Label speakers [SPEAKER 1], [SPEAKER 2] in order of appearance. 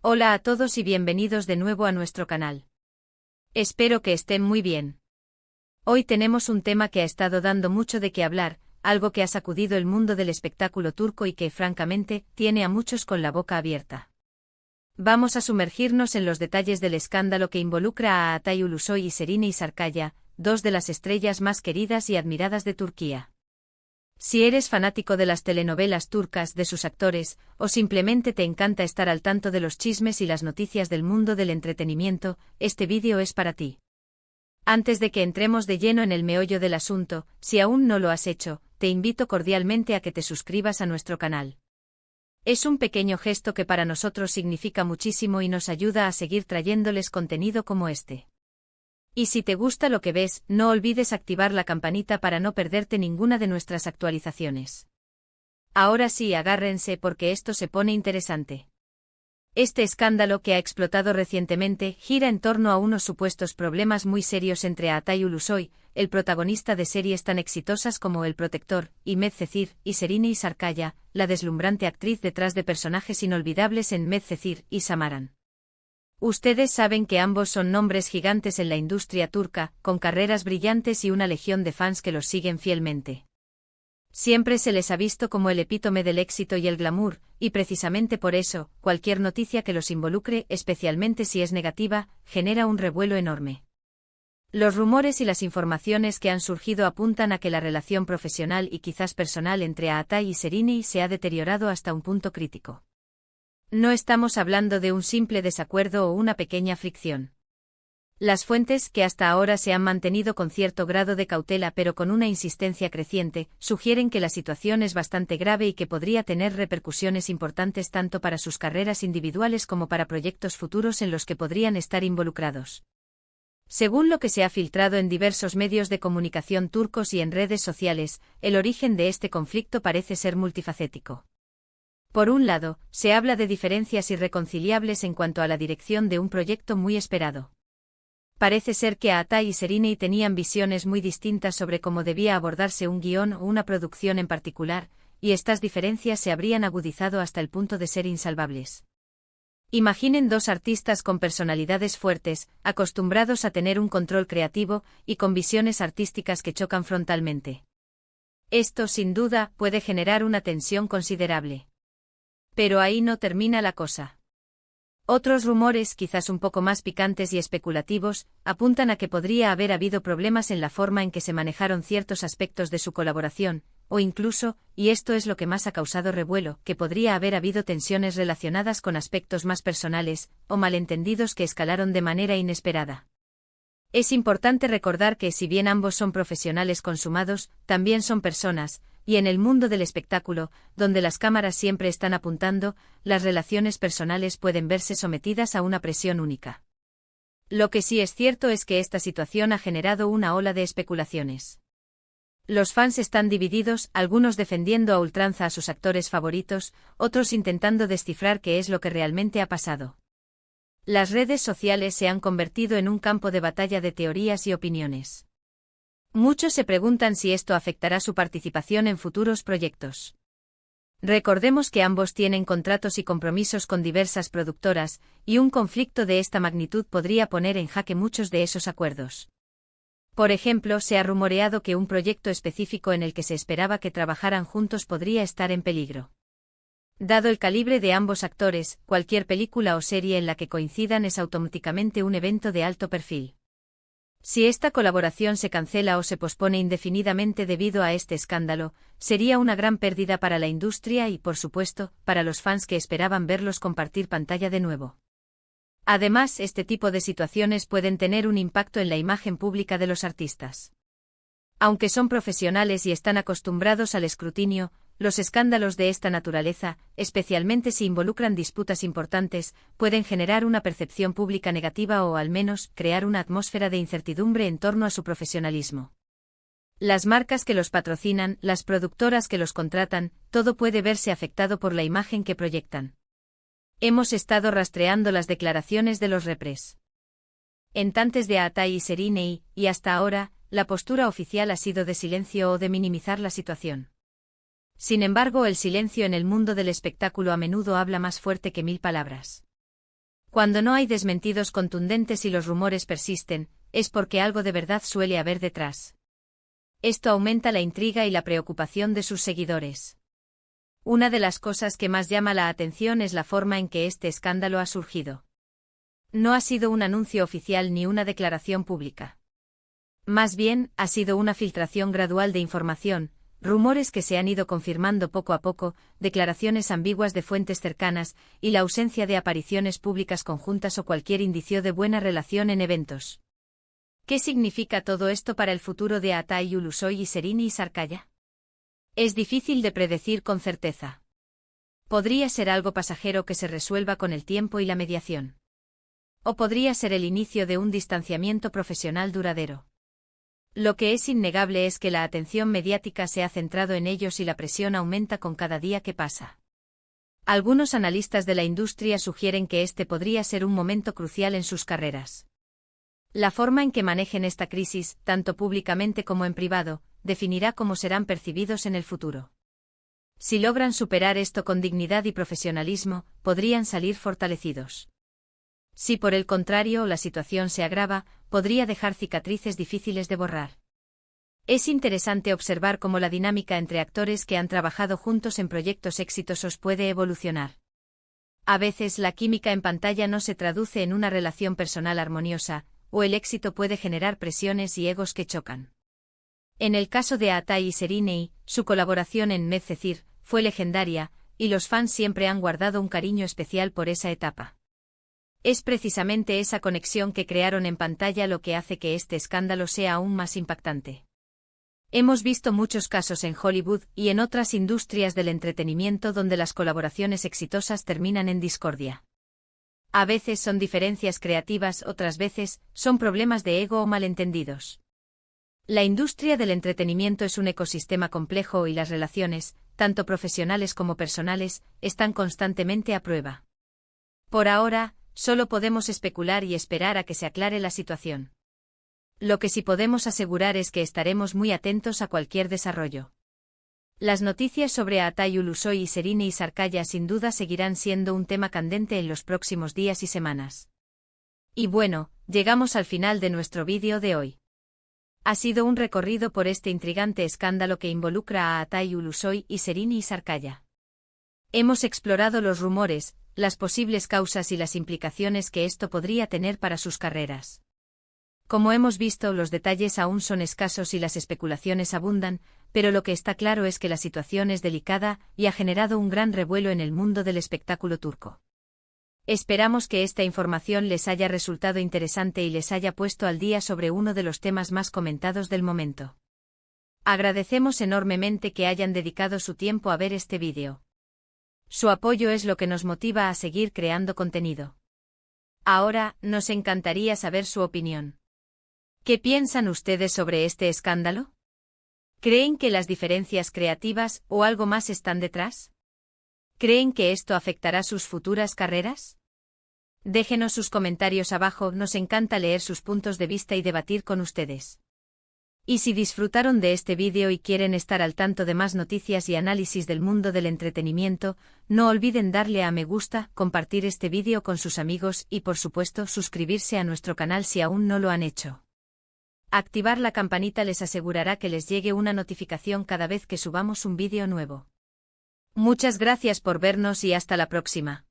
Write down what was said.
[SPEAKER 1] Hola a todos y bienvenidos de nuevo a nuestro canal. Espero que estén muy bien. Hoy tenemos un tema que ha estado dando mucho de qué hablar, algo que ha sacudido el mundo del espectáculo turco y que, francamente, tiene a muchos con la boca abierta. Vamos a sumergirnos en los detalles del escándalo que involucra a Atay Ulusoy y Serine Sarıkaya, dos de las estrellas más queridas y admiradas de Turquía. Si eres fanático de las telenovelas turcas, de sus actores, o simplemente te encanta estar al tanto de los chismes y las noticias del mundo del entretenimiento, este vídeo es para ti. Antes de que entremos de lleno en el meollo del asunto, si aún no lo has hecho, te invito cordialmente a que te suscribas a nuestro canal. Es un pequeño gesto que para nosotros significa muchísimo y nos ayuda a seguir trayéndoles contenido como este. Y si te gusta lo que ves, no olvides activar la campanita para no perderte ninguna de nuestras actualizaciones. Ahora sí, agárrense porque esto se pone interesante. Este escándalo que ha explotado recientemente gira en torno a unos supuestos problemas muy serios entre Atay Ulusoy, el protagonista de series tan exitosas como El Protector, y Medcezir, y Serine Sarıkaya, la deslumbrante actriz detrás de personajes inolvidables en Medcezir y Samaran. Ustedes saben que ambos son nombres gigantes en la industria turca, con carreras brillantes y una legión de fans que los siguen fielmente. Siempre se les ha visto como el epítome del éxito y el glamour, y precisamente por eso, cualquier noticia que los involucre, especialmente si es negativa, genera un revuelo enorme. Los rumores y las informaciones que han surgido apuntan a que la relación profesional y quizás personal entre Atay y Serine se ha deteriorado hasta un punto crítico. No estamos hablando de un simple desacuerdo o una pequeña fricción. Las fuentes, que hasta ahora se han mantenido con cierto grado de cautela pero con una insistencia creciente, sugieren que la situación es bastante grave y que podría tener repercusiones importantes tanto para sus carreras individuales como para proyectos futuros en los que podrían estar involucrados. Según lo que se ha filtrado en diversos medios de comunicación turcos y en redes sociales, el origen de este conflicto parece ser multifacético. Por un lado, se habla de diferencias irreconciliables en cuanto a la dirección de un proyecto muy esperado. Parece ser que Atay y Serine tenían visiones muy distintas sobre cómo debía abordarse un guión o una producción en particular, y estas diferencias se habrían agudizado hasta el punto de ser insalvables. Imaginen dos artistas con personalidades fuertes, acostumbrados a tener un control creativo y con visiones artísticas que chocan frontalmente. Esto, sin duda, puede generar una tensión considerable. Pero ahí no termina la cosa. Otros rumores, quizás un poco más picantes y especulativos, apuntan a que podría haber habido problemas en la forma en que se manejaron ciertos aspectos de su colaboración, o incluso, y esto es lo que más ha causado revuelo, que podría haber habido tensiones relacionadas con aspectos más personales, o malentendidos que escalaron de manera inesperada. Es importante recordar que si bien ambos son profesionales consumados, también son personas, y en el mundo del espectáculo, donde las cámaras siempre están apuntando, las relaciones personales pueden verse sometidas a una presión única. Lo que sí es cierto es que esta situación ha generado una ola de especulaciones. Los fans están divididos, algunos defendiendo a ultranza a sus actores favoritos, otros intentando descifrar qué es lo que realmente ha pasado. Las redes sociales se han convertido en un campo de batalla de teorías y opiniones. Muchos se preguntan si esto afectará su participación en futuros proyectos. Recordemos que ambos tienen contratos y compromisos con diversas productoras, y un conflicto de esta magnitud podría poner en jaque muchos de esos acuerdos. Por ejemplo, se ha rumoreado que un proyecto específico en el que se esperaba que trabajaran juntos podría estar en peligro. Dado el calibre de ambos actores, cualquier película o serie en la que coincidan es automáticamente un evento de alto perfil. Si esta colaboración se cancela o se pospone indefinidamente debido a este escándalo, sería una gran pérdida para la industria y, por supuesto, para los fans que esperaban verlos compartir pantalla de nuevo. Además, este tipo de situaciones pueden tener un impacto en la imagen pública de los artistas. Aunque son profesionales y están acostumbrados al escrutinio, los escándalos de esta naturaleza, especialmente si involucran disputas importantes, pueden generar una percepción pública negativa o al menos crear una atmósfera de incertidumbre en torno a su profesionalismo. Las marcas que los patrocinan, las productoras que los contratan, todo puede verse afectado por la imagen que proyectan. Hemos estado rastreando las declaraciones de los representantes de Atay y Serine y hasta ahora, la postura oficial ha sido de silencio o de minimizar la situación. Sin embargo, el silencio en el mundo del espectáculo a menudo habla más fuerte que 1000 palabras. Cuando no hay desmentidos contundentes y los rumores persisten, es porque algo de verdad suele haber detrás. Esto aumenta la intriga y la preocupación de sus seguidores. Una de las cosas que más llama la atención es la forma en que este escándalo ha surgido. No ha sido un anuncio oficial ni una declaración pública. Más bien, ha sido una filtración gradual de información, rumores que se han ido confirmando poco a poco, declaraciones ambiguas de fuentes cercanas, y la ausencia de apariciones públicas conjuntas o cualquier indicio de buena relación en eventos. ¿Qué significa todo esto para el futuro de Atay Ulusoy y Sereni Isarkaya? Es difícil de predecir con certeza. Podría ser algo pasajero que se resuelva con el tiempo y la mediación. O podría ser el inicio de un distanciamiento profesional duradero. Lo que es innegable es que la atención mediática se ha centrado en ellos y la presión aumenta con cada día que pasa. Algunos analistas de la industria sugieren que este podría ser un momento crucial en sus carreras. La forma en que manejen esta crisis, tanto públicamente como en privado, definirá cómo serán percibidos en el futuro. Si logran superar esto con dignidad y profesionalismo, podrían salir fortalecidos. Si por el contrario la situación se agrava, podría dejar cicatrices difíciles de borrar. Es interesante observar cómo la dinámica entre actores que han trabajado juntos en proyectos exitosos puede evolucionar. A veces la química en pantalla no se traduce en una relación personal armoniosa, o el éxito puede generar presiones y egos que chocan. En el caso de Atay y Sereni, su colaboración en Medcezir fue legendaria, y los fans siempre han guardado un cariño especial por esa etapa. Es precisamente esa conexión que crearon en pantalla lo que hace que este escándalo sea aún más impactante. Hemos visto muchos casos en Hollywood y en otras industrias del entretenimiento donde las colaboraciones exitosas terminan en discordia. A veces son diferencias creativas, otras veces son problemas de ego o malentendidos. La industria del entretenimiento es un ecosistema complejo y las relaciones, tanto profesionales como personales, están constantemente a prueba. Por ahora, solo podemos especular y esperar a que se aclare la situación. Lo que sí podemos asegurar es que estaremos muy atentos a cualquier desarrollo. Las noticias sobre Atay Ulusoy y Sereni Isarkaya sin duda seguirán siendo un tema candente en los próximos días y semanas. Y bueno, llegamos al final de nuestro vídeo de hoy. Ha sido un recorrido por este intrigante escándalo que involucra a Atay Ulusoy y Sereni Isarkaya. Hemos explorado los rumores, las posibles causas y las implicaciones que esto podría tener para sus carreras. Como hemos visto, los detalles aún son escasos y las especulaciones abundan, pero lo que está claro es que la situación es delicada y ha generado un gran revuelo en el mundo del espectáculo turco. Esperamos que esta información les haya resultado interesante y les haya puesto al día sobre uno de los temas más comentados del momento. Agradecemos enormemente que hayan dedicado su tiempo a ver este vídeo. Su apoyo es lo que nos motiva a seguir creando contenido. Ahora, nos encantaría saber su opinión. ¿Qué piensan ustedes sobre este escándalo? ¿Creen que las diferencias creativas o algo más están detrás? ¿Creen que esto afectará sus futuras carreras? Déjenos sus comentarios abajo, nos encanta leer sus puntos de vista y debatir con ustedes. Y si disfrutaron de este vídeo y quieren estar al tanto de más noticias y análisis del mundo del entretenimiento, no olviden darle a me gusta, compartir este vídeo con sus amigos y por supuesto suscribirse a nuestro canal si aún no lo han hecho. Activar la campanita les asegurará que les llegue una notificación cada vez que subamos un vídeo nuevo. Muchas gracias por vernos y hasta la próxima.